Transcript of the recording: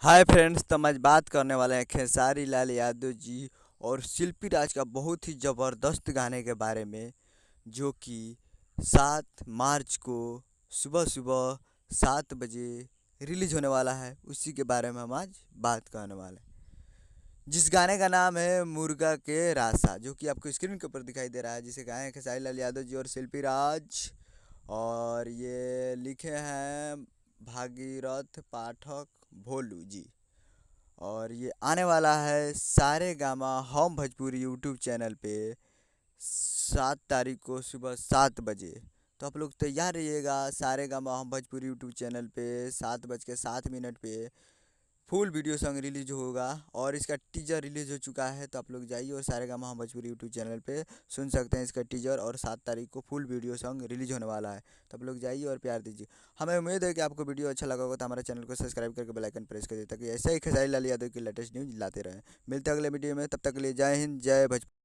Hi friends, तो हम आज बात करने वाले हैं खेसारी लाल यादव जी और शिल्पी राज का बहुत ही ज़बरदस्त गाने के बारे में, जो कि 7 मार्च को सुबह सुबह 7 बजे रिलीज होने वाला है। उसी के बारे में हम आज बात करने वाले हैं, जिस गाने का नाम है मुर्गा के रासा, जो कि आपको स्क्रीन के ऊपर दिखाई दे रहा है, जिसे गाए हैं खेसारी लाल यादव जी और शिल्पी राज। और ये लिखे हैं भागीरथ पाठक भोलू जी। और ये आने वाला है सारे gamma home Bhojpuri YouTube channel पे 7 तारीख को सुबह 7 बजे। तो आप लोग तैयार रहिएगा, सारे gamma home Bhojpuri YouTube channel पे 7:07 पे फुल वीडियो सॉन्ग रिलीज होगा। और इसका टीजर रिलीज हो चुका है, तो आप लोग जाइए और सारे गामा हम भोजपुरी यूट्यूब चैनल पे सुन सकते हैं इसका टीजर। और 7 तारीख को फुल वीडियो सॉन्ग रिलीज होने वाला है, तो आप लोग जाइए और प्यार दीजिए। हमें उम्मीद है कि आपको वीडियो अच्छा लगा होगा, तो हमारे चैनल को सब्सक्राइब करके बेल आइकन प्रेस कर दें, ताकि ऐसे ही खेसारी लाल यादव की लेटेस्ट न्यूज़ लाते रहें। मिलते हैं अगले वीडियो में, तब तक के लिए जय हिंद, जय भोजपुरी।